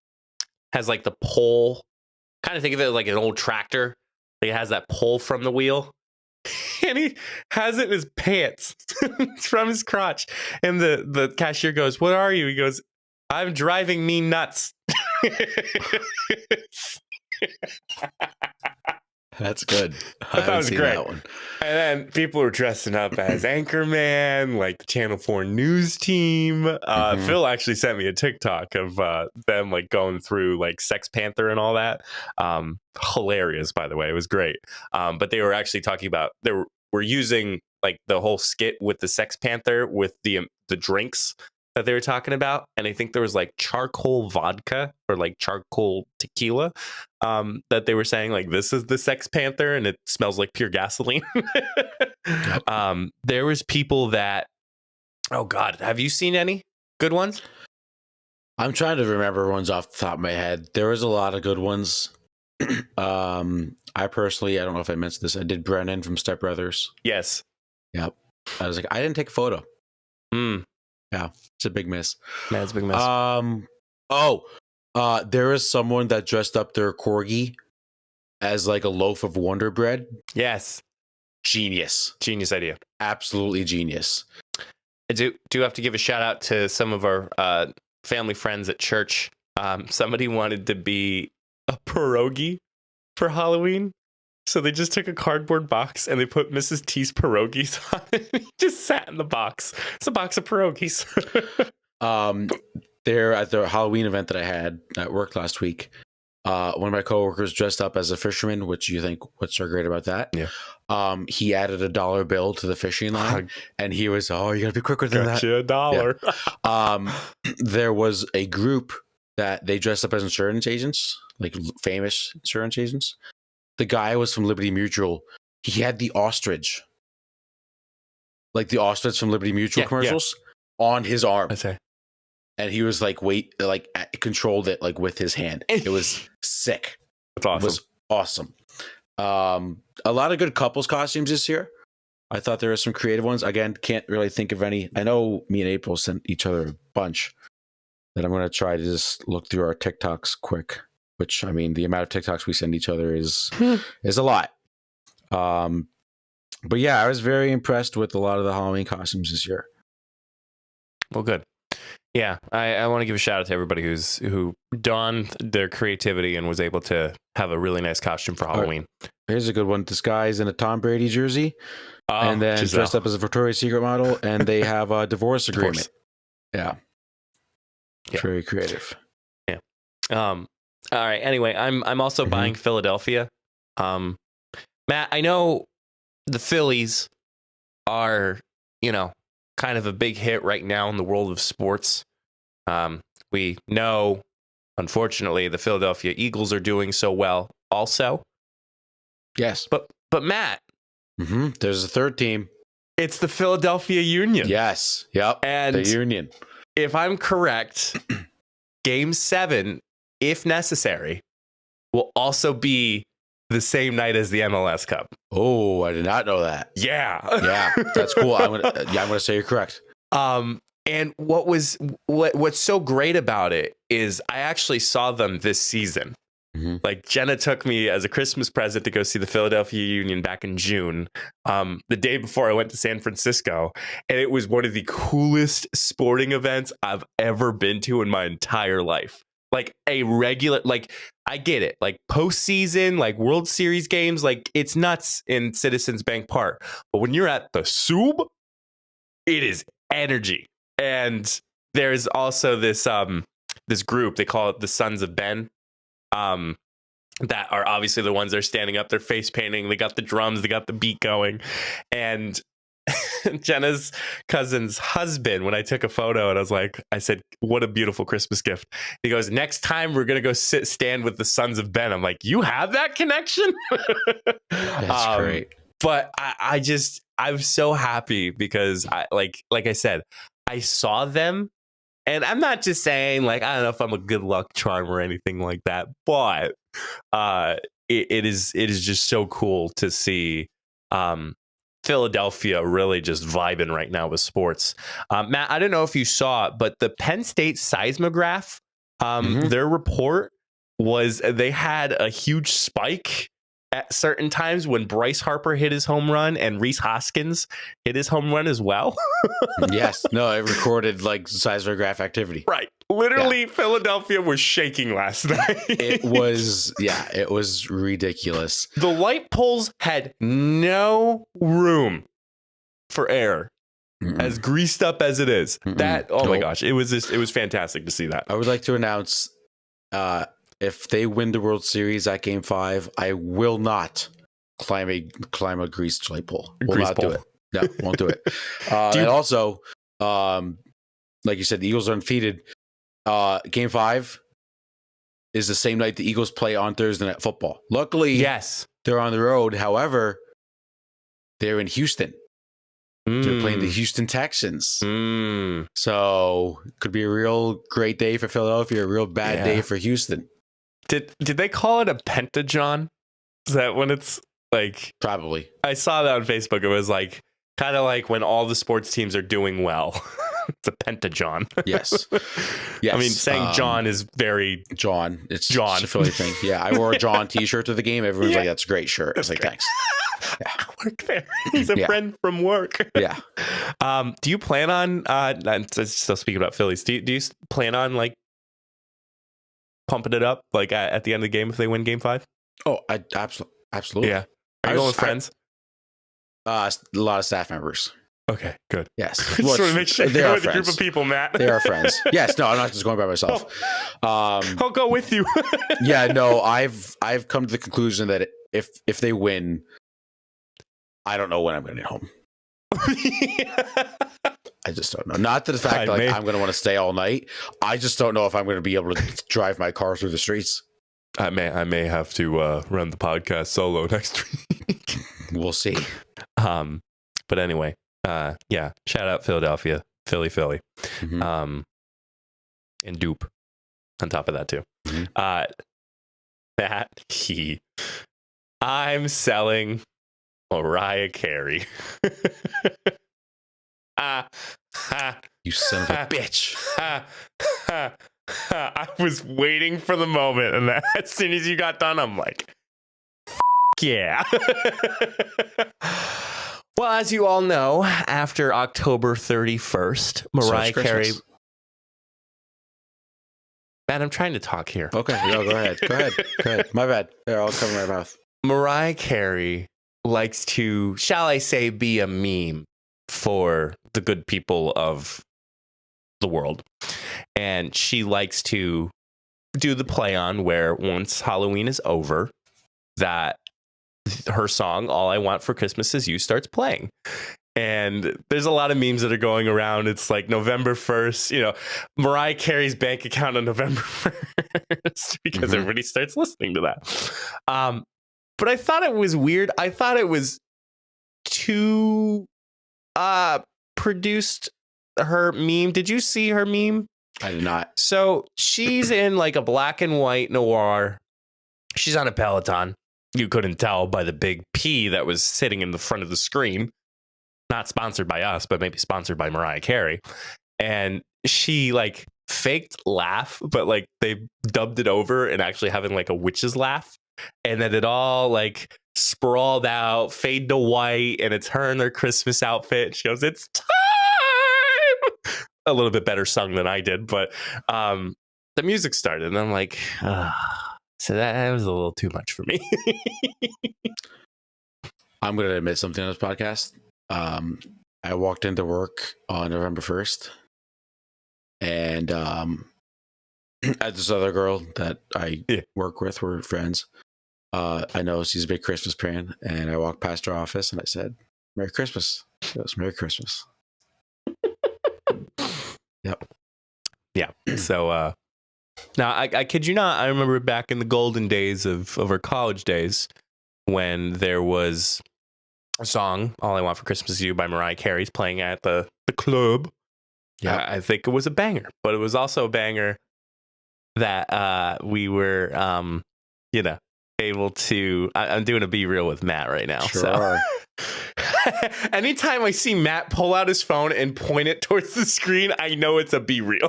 has like the pole. Kind of think of it like an old tractor. Like it has that pole from the wheel, and he has it in his pants. It's from his crotch, and the cashier goes, "What are you?" He goes, "I'm driving me nuts." That's good. That was great. That one. And then people were dressing up as Anchorman, like the Channel 4 news team. Phil actually sent me a TikTok of them like going through like Sex Panther and all that. Hilarious, by the way. It was great. But they were actually talking about we're using like the whole skit with the Sex Panther with the drinks that they were talking about, and I think there was like charcoal vodka or like charcoal tequila that they were saying like this is the Sex Panther and it smells like pure gasoline. There was people that, oh god, have you seen any good ones? I'm trying to remember ones off the top of my head. There was a lot of good ones. I personally, I don't know if I mentioned this, I did Brennan from Step Brothers. Yes. Yep. I was like, I didn't take a photo. Yeah, it's a big miss. Man, it's a big miss. There is someone that dressed up their corgi as like a loaf of Wonder Bread. Yes. Genius idea. Absolutely genius. I do have to give a shout out to some of our family friends at church. Somebody wanted to be a pierogi for Halloween. So they just took a cardboard box and they put Mrs. T's pierogies on it. He just sat in the box. It's a box of pierogies. There at the Halloween event that I had at work last week, one of my coworkers dressed up as a fisherman, which you think, what's so great about that? Yeah. He added a dollar bill to the fishing line, and he was, oh, you gotta be quicker than that. A dollar. Yeah. There was a group that they dressed up as insurance agents, like famous insurance agents. The guy was from Liberty Mutual. He had the ostrich, like the ostrich from Liberty Mutual commercials, on his arm. Okay. And he was like, controlled it like with his hand. It was sick. That's awesome. It was awesome. A lot of good couples costumes this year. I thought there were some creative ones. Again, can't really think of any. I know me and April sent each other a bunch that I'm going to try to just look through our TikToks quick, which, I mean, the amount of TikToks we send each other is a lot. But yeah, I was very impressed with a lot of the Halloween costumes this year. Well, good. Yeah, I want to give a shout out to everybody who donned their creativity and was able to have a really nice costume for Halloween. Here's a good one. This guy's in a Tom Brady jersey and then Giselle. dressed up as a Victoria's Secret model, and they have a divorce agreement. Yeah. Very creative. Yeah. All right. Anyway, I'm also buying Philadelphia. Matt, I know the Phillies are, kind of a big hit right now in the world of sports. We know, unfortunately, the Philadelphia Eagles are doing so well also. Yes. But Matt. There's a third team. It's the Philadelphia Union. Yes. Yep. And the Union. If I'm correct, Game 7, if necessary, will also be the same night as the MLS Cup. Oh, I did not know that. Yeah. Yeah, that's cool. I'm gonna say you're correct. And what's so great about it is I actually saw them this season. Like Jenna took me as a Christmas present to go see the Philadelphia Union back in June, the day before I went to San Francisco. And it was one of the coolest sporting events I've ever been to in my entire life. Like a regular, like I get it, like postseason, like World Series games, like it's nuts in Citizens Bank Park. But when you're at the Sub, it is energy. And there's also this group, they call it the Sons of Ben. That are obviously the ones that are standing up, they're face painting, they got the drums, they got the beat going. And Jenna's cousin's husband, when I took a photo and I said, what a beautiful Christmas gift. He goes, next time we're going to go stand with the Sons of Ben. I'm like, you have that connection? That's great. But I'm so happy because like I said, I saw them. And I'm not just saying, like, I don't know if I'm a good luck charm or anything like that, but it is just so cool to see Philadelphia really just vibing right now with sports. Matt, I don't know if you saw it, but the Penn State seismograph, their report was they had a huge spike at certain times when Bryce Harper hit his home run and Reese Hoskins hit his home run as well. Yes. No, it recorded like seismograph activity. Right. Literally, Philadelphia was shaking last night. It was ridiculous. The light poles had no room for air. As greased up as it is. My gosh, it was fantastic to see that. I would like to announce if they win the World Series at Game 5, I will not climb a greased light pole. Will not do it. No, won't do it. And also, like you said, the Eagles are undefeated. Game 5 is the same night the Eagles play on Thursday Night Football. Luckily, yes, they're on the road. However, they're in Houston. They're playing the Houston Texans. So it could be a real great day for Philadelphia, a real bad day for Houston. Did they call it a pentagon? Is that when it's like... Probably. I saw that on Facebook. It was like kind of like when all the sports teams are doing well. It's a pentagon. Yes. Yes. I mean, saying John is very... John. It's John. It's a Philly thing. Yeah, I wore a John t-shirt to the game. Everyone's like, that's a great shirt. I was like, thanks. Yeah. I work there. He's a friend from work. Yeah. Do you plan on still speaking about Phillies, do you plan on like pumping it up like at the end of the game if they win Game 5? Oh, I absolutely. Yeah. Are you going with friends? A lot of staff members. Okay, good. Yes. Just want to make sure they you're are with a group friends. of people, Matt. They are friends. Yes. No, I'm not just going by myself. I'll go with you. Yeah. No, I've come to the conclusion that if they win, I don't know when I'm going to get home. I just don't know. Not the fact that I'm going to want to stay all night. I just don't know if I'm going to be able to drive my car through the streets. I may have to run the podcast solo next week. We'll see. But anyway, yeah. Shout out Philadelphia, Philly, Mm-hmm. And Dupe. On top of that too. Mm-hmm. I'm selling Mariah Carey. You son of a bitch. I was waiting for the moment, and as soon as you got done, I'm like, yeah. Well, as you all know, after October 31st, Mariah Carey. Man, I'm trying to talk here. Okay, no, go ahead. Go ahead. My bad. There, I'll cover my mouth. Mariah Carey likes to, shall I say, be a meme for the good people of the world. And she likes to do the play on where once Halloween is over, that her song, All I Want for Christmas Is You, starts playing. And there's a lot of memes that are going around. It's like November 1st, Mariah Carey's bank account on November 1st because everybody starts listening to that. But I thought it was weird. I thought it was too produced, her meme. Did you see her meme? I did not. So she's in like a black and white noir. She's on a Peloton. You couldn't tell by the big P that was sitting in the front of the screen. Not sponsored by us, but maybe sponsored by Mariah Carey. And she like faked laugh, but like they dubbed it over and actually having like a witch's laugh. And then it all like sprawled out, fade to white, and it's her in their Christmas outfit. She goes, "It's time." A little bit better sung than I did, but the music started, and I'm like, so that was a little too much for me. I'm going to admit something on this podcast. I walked into work on November 1st, and at this other girl that I work with, we're friends. I know she's a big Christmas fan, and I walked past her office and I said, "Merry Christmas." She goes, "Merry Christmas." Yep. Yeah. So now I kid you not, I remember back in the golden days of our college days when there was a song, All I Want for Christmas Is You by Mariah Carey's playing at the club. Yeah, I think it was a banger, but it was also a banger that we were able to. I'm doing a Be Real with Matt right now. Sure. So anytime I see Matt pull out his phone and point it towards the screen, I know it's a Be Real.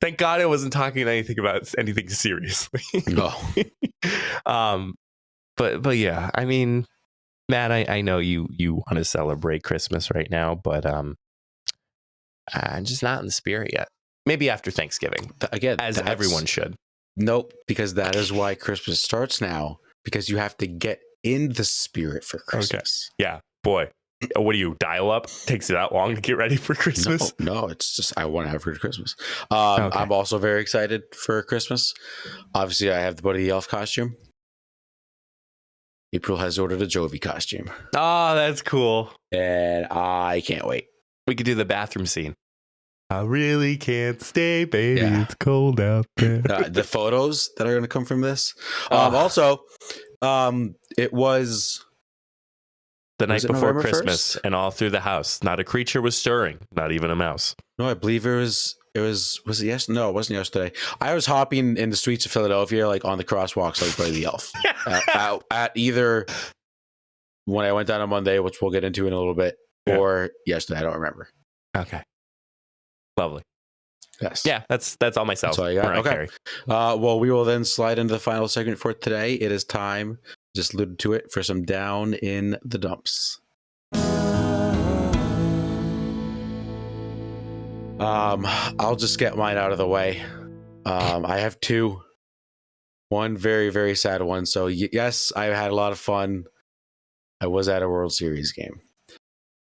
Thank God I wasn't talking anything about anything seriously. No. But yeah, I mean, Matt, I know you want to celebrate Christmas right now, but I'm just not in the spirit yet. Maybe after Thanksgiving, again, as everyone should. Nope, because that is why Christmas starts now. Because you have to get in the spirit for Christmas. Okay. Yeah, boy. What do you dial up? Takes it that long to get ready for Christmas? No, it's just I want to have a good Christmas. Okay. I'm also very excited for Christmas. Obviously, I have the Buddy the Elf costume. April has ordered a Jovi costume. Oh, that's cool. And I can't wait. We could do the bathroom scene. I really can't stay, baby. Yeah. It's cold out there. The photos that are going to come from this. Also, it was the night before Christmas, 1st? And all through the house, not a creature was stirring, not even a mouse. No, I believe it was it yes? No, it wasn't yesterday. I was hopping in the streets of Philadelphia, like on the crosswalks, like Buddy the Elf. at either when I went down on Monday, which we'll get into in a little bit, or yesterday. I don't remember. Okay. Lovely. Yes. Yeah, that's all myself. That's all you got. Okay. Well, we will then slide into the final segment for today. It is time, just alluded to it, for some Down in the Dumps. I'll just get mine out of the way. I have two. One very, very sad one. So yes, I had a lot of fun. I was at a World Series game.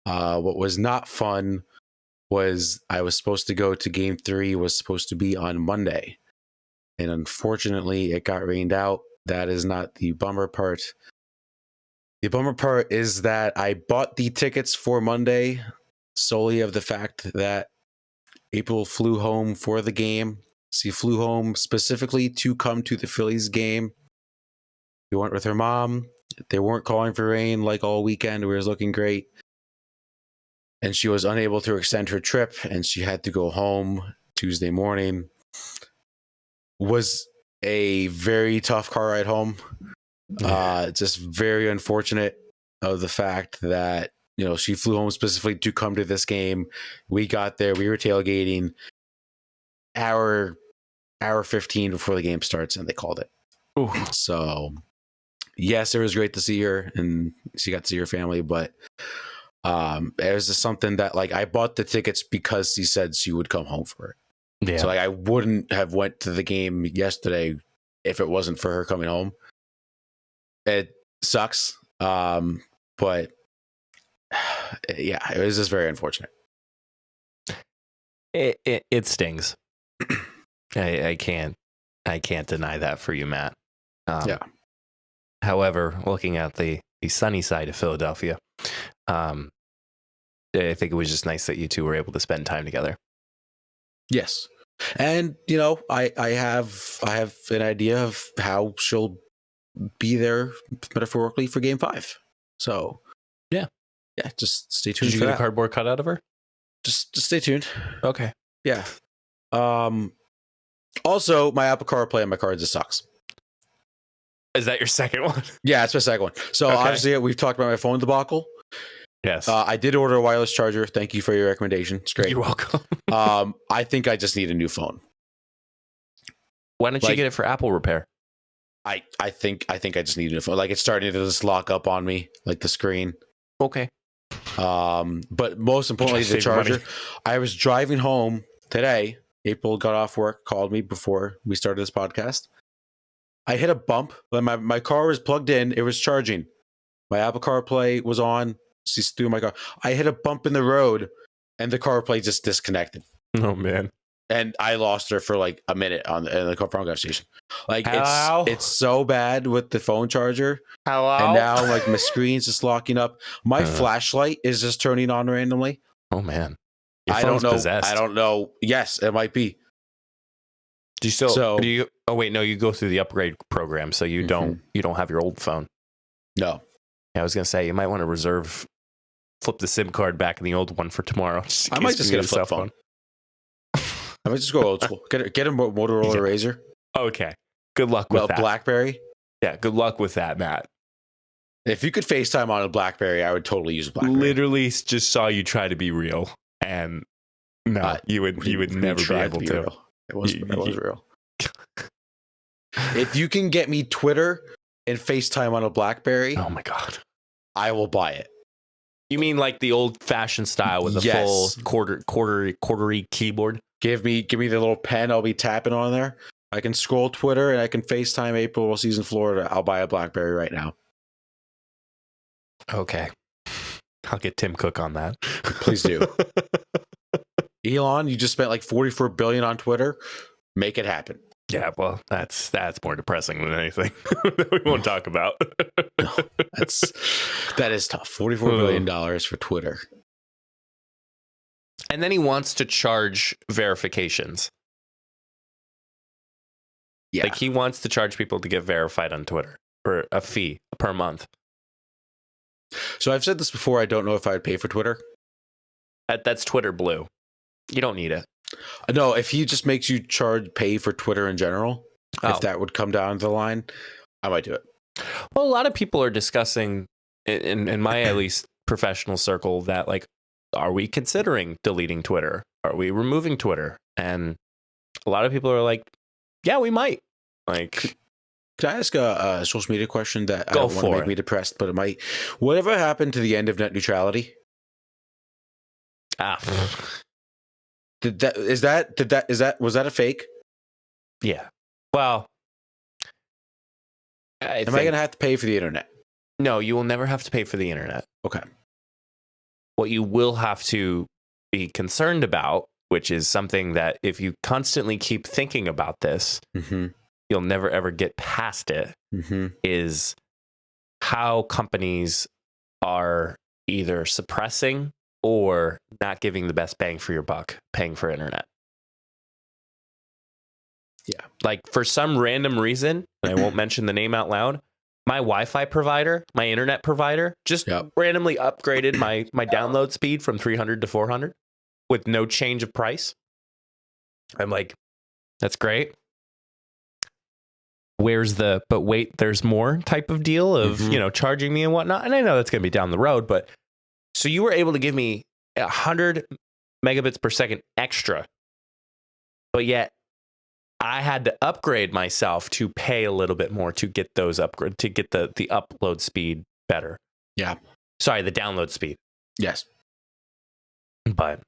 What was not fun was I was supposed to go to Game 3, was supposed to be on Monday. And unfortunately, it got rained out. That is not the bummer part. The bummer part is that I bought the tickets for Monday solely of the fact that April flew home for the game. She flew home specifically to come to the Phillies game. We went with her mom. They weren't calling for rain like all weekend. It was looking great. And she was unable to extend her trip, and she had to go home Tuesday morning. Was a very tough car ride home. Just very unfortunate of the fact that, she flew home specifically to come to this game. We got there. We were tailgating hour 15 before the game starts, and they called it. Ooh. So, yes, it was great to see her, and she got to see her family, but it was just something that, I bought the tickets because she said she would come home for it. Yeah. So, I wouldn't have went to the game yesterday if it wasn't for her coming home. It sucks, but yeah, it was just very unfortunate. It stings. I can't deny that for you, Matt. Yeah. However, looking at the sunny side of Philadelphia, I think it was just nice that you two were able to spend time together. Yes, and I have an idea of how she'll be there metaphorically for Game 5. So yeah, just stay tuned. Did you get a cardboard cutout of her? Just stay tuned. Okay. Yeah. Also, my Apple CarPlay on my car just sucks. Is that your second one? Yeah, it's my second one. So obviously, we've talked about my phone debacle. Yes. I did order a wireless charger. Thank you for your recommendation. It's great. You're welcome. I think I just need a new phone. Why don't you get it for Apple repair? I think I just need a new phone. It's starting to just lock up on me, the screen. Okay. But most importantly, the charger. Money. I was driving home today. April got off work, called me before we started this podcast. I hit a bump. My car was plugged in. It was charging. My Apple CarPlay was on. She's through my car. I hit a bump in the road, and the CarPlay just disconnected. Oh, man. And I lost her for a minute in the phone conversation. It's so bad with the phone charger. Hello? And now my screen's just locking up. My flashlight is just turning on randomly. Oh man. I don't know. Possessed. I don't know. Yes, it might be. Do you still oh wait, no, you go through the upgrade program, so you don't have your old phone. No. Yeah, I was gonna say you might want to flip the SIM card back in the old one for tomorrow. I might just get a flip phone. I might just go old school. Get a Motorola Razr. Okay. Good luck with that. BlackBerry. Yeah, good luck with that, Matt. If you could FaceTime on a BlackBerry, I would totally use a BlackBerry. Literally just saw you try to be real, and no, you would never be able to. Real. It was real. If you can get me Twitter and FaceTime on a BlackBerry, oh my god, I will buy it. You mean the old-fashioned style with a full quartery keyboard? Give me the little pen. I'll be tapping on there. I can scroll Twitter and I can FaceTime April while she's in Florida. I'll buy a BlackBerry right now. Okay. I'll get Tim Cook on that. Please do. Elon, you just spent $44 billion on Twitter. Make it happen. Yeah, well, that's more depressing than anything that we won't talk about. No, that is tough. $44 billion for Twitter. And then he wants to charge verifications. Yeah. He wants to charge people to get verified on Twitter for a fee per month. So I've said this before. I don't know if I would pay for Twitter. That's Twitter Blue. You don't need it. No, if he just makes you pay for Twitter in general, if that would come down the line, I might do it. Well, a lot of people are discussing, in my at least professional circle, that are we considering deleting Twitter? Are we removing Twitter? And a lot of people are like, yeah, we might. Could I ask a social media question that I Go don't want to make me depressed, but it might? Whatever happened to the end of net neutrality? Was that a fake? Yeah. Well, Am I going to have to pay for the internet? No, you will never have to pay for the internet. Okay. What you will have to be concerned about, which is something that if you constantly keep thinking about this, you'll never ever get past it, is how companies are either suppressing or not giving the best bang for your buck paying for internet. Yeah. Like for some random reason, and I won't mention the name out loud, my Wi-Fi provider, my internet provider, just randomly upgraded my download speed from 300 to 400 with no change of price. I'm like, that's great. Where's the, but wait, there's more type of deal of, charging me and whatnot. And I know that's going to be down the road, but so you were able to give me 100 megabits per second extra, but yet I had to upgrade myself to pay a little bit more to get those upgrade, to get the upload speed better. Yeah. Sorry, the download speed. Yes. But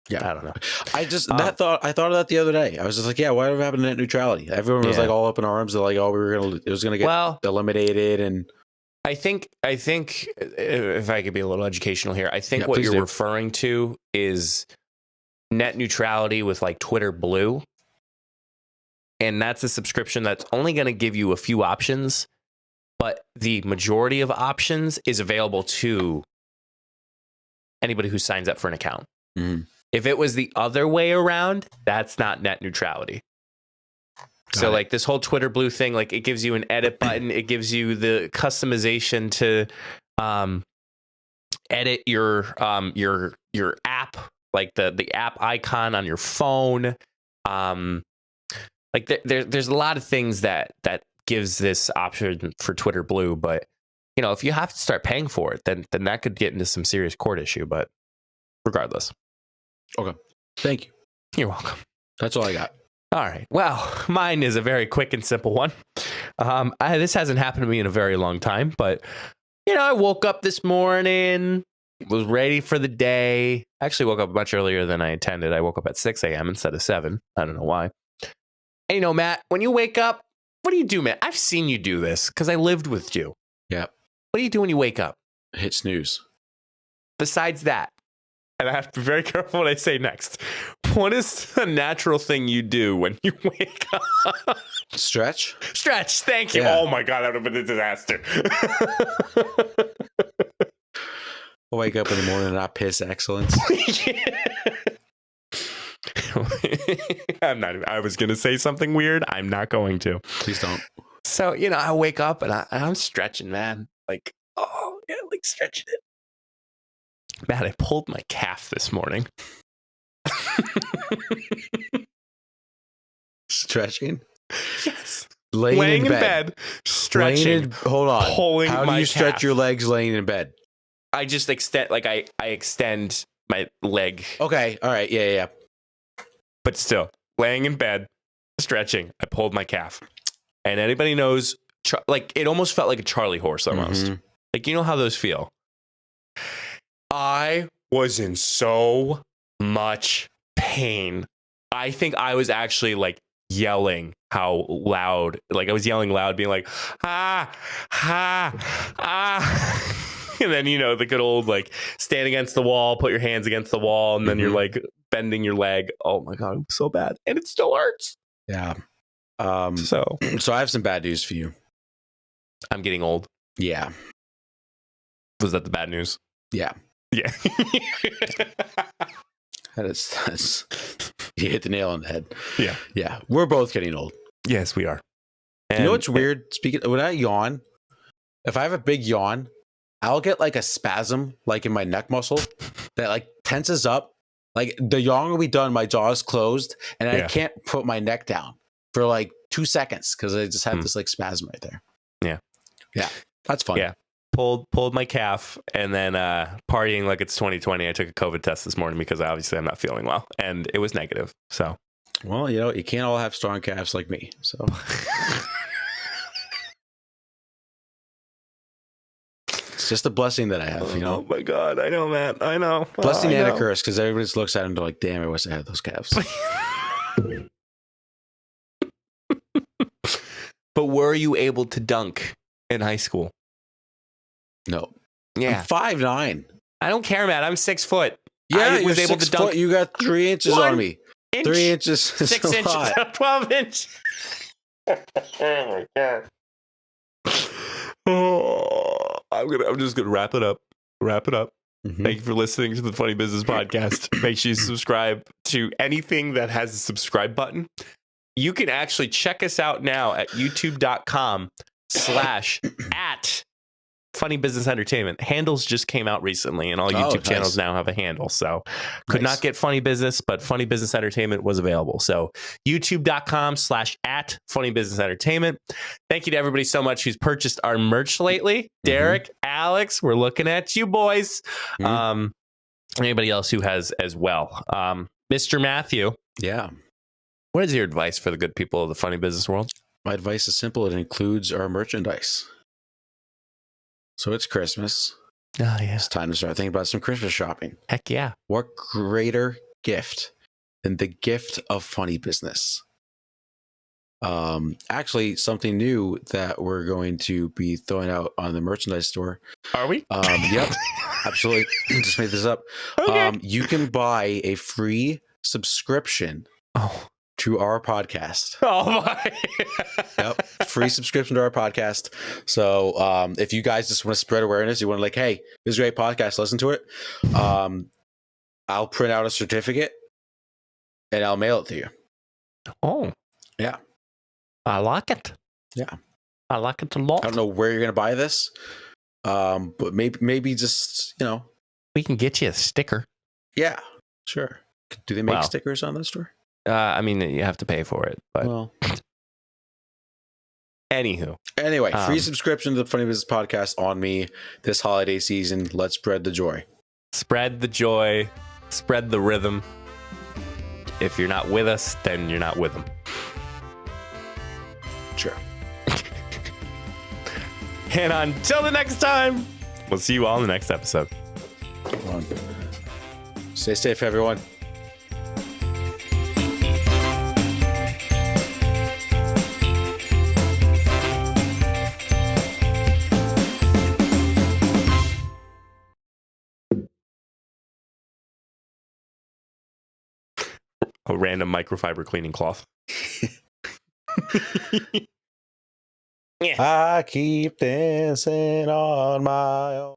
yeah, I don't know. I thought of that the other day. I was just like, yeah, why did it happen to net neutrality? Everyone was like all up in arms. They're like, oh, it was gonna get eliminated. And I think if I could be a little educational here, I think what you're referring to is net neutrality with like Twitter Blue. And that's a subscription that's only going to give you a few options, but the majority of options is available to anybody who signs up for an account. If it was the other way around, that's not net neutrality. So like this whole Twitter Blue thing, like it gives you an edit button. It gives you the customization to edit your app, like the app icon on your phone. Like there's a lot of things that gives this option for Twitter Blue, but if you have to start paying for it, then that could get into some serious court issue. But regardless, okay, thank you. You're welcome. That's all I got. All right. Well, mine is a very quick and simple one. This hasn't happened to me in a very long time, but I woke up this morning, was ready for the day. I actually woke up much earlier than I intended. I woke up at 6 a.m. instead of 7. I don't know why. And Matt, when you wake up, what do you do, man? I've seen you do this because I lived with you. Yeah. What do you do when you wake up? Hit snooze. Besides that, and I have to be very careful what I say next. What is a natural thing you do when you wake up? Stretch. Thank you. Yeah. Oh my God, that would have been a disaster. I'll wake up in the morning and not piss excellence. I was going to say something weird. I'm not going to. Please don't. So, I wake up and I'm stretching, man. Like, like stretching it. Man, I pulled my calf this morning. Stretching? Yes. Laying in bed. Stretching. Hold on. How do you stretch calf. your legs laying in bed? I just extend, like I extend my leg. Okay. All right. Yeah. But still, laying in bed, stretching, I pulled my calf. And anybody knows, like, it almost felt like a Charlie horse almost. Like, you know how those feel? I was in so much pain. I think I was actually, like, yelling how loud. Like, I was yelling loud, being like, ah. And then, the good old, like, stand against the wall, put your hands against the wall, and then you're, like, bending your leg. Oh, my God, it was so bad. And it still hurts. Yeah. So I have some bad news for you. I'm getting old. Yeah. Was that the bad news? Yeah. Yeah. That's you hit the nail on the head. Yeah. Yeah. We're both getting old. Yes, we are. And, you know what's weird? When I yawn, if I have a big yawn, I'll get like a spasm like in my neck muscle that like tenses up. Like the yawn will be done, my jaw is closed, and I can't put my neck down for like 2 seconds because I just have this like spasm right there. Yeah. Yeah. That's fun. Yeah. Pulled my calf, and then partying like it's 2020. I took a COVID test this morning because obviously I'm not feeling well, and it was negative. So, well, you can't all have strong calves like me. So, it's just a blessing that I have. Oh my God, I know, man. I know. Blessing and a curse because everybody just looks at him and they're like, "Damn, I wish I had those calves." But were you able to dunk in high school? No. Yeah. I'm 5'9". I don't care, man. I'm 6 foot. Yeah, I you're was able to 6 dunk foot. You got 3 inches One on me. inch, 3 inches. is 6 a inches, lot. 12 inch. Oh my god. Oh, I'm just gonna wrap it up. Mhm. Thank you for listening to the Funny Business Podcast. Make sure you subscribe to anything that has a subscribe button. You can actually check us out now at youtube.com/@ Funny Business Entertainment. Handles just came out recently, and all YouTube channels now have a handle. So could not get Funny Business, but Funny Business Entertainment was available. So youtube.com/@ Funny Business Entertainment. Thank you to everybody so much who's purchased our merch lately. Derek, Alex, we're looking at you boys. Anybody else who has as well. Mr. Matthew. Yeah. What is your advice for the good people of the funny business world? My advice is simple. It includes our merchandise. So it's Christmas. Oh, yeah. It's time to start thinking about some Christmas shopping. Heck yeah. What greater gift than the gift of funny business? Actually, something new that we're going to be throwing out on the merchandise store. Are we? Yep, absolutely. Just made this up. Okay. You can buy a free subscription to our podcast. Oh my. Yep, free subscription to our podcast. So if you guys just want to spread awareness, you want to hey, this is a great podcast, listen to it. I'll print out a certificate and I'll mail it to you. Oh. Yeah. I like it. Yeah. I like it a lot. I don't know where you're going to buy this, but maybe just, we can get you a sticker. Yeah, sure. Do they make stickers on the store? I mean, you have to pay for it, but anywho. Anyway, free subscription to the Funny Business Podcast on me this holiday season. Let's spread the joy. Spread the joy. Spread the rhythm. If you're not with us, then you're not with them. Sure. And until the next time, we'll see you all in the next episode. Come on. Stay safe, everyone. A random microfiber cleaning cloth. I keep dancing on my own.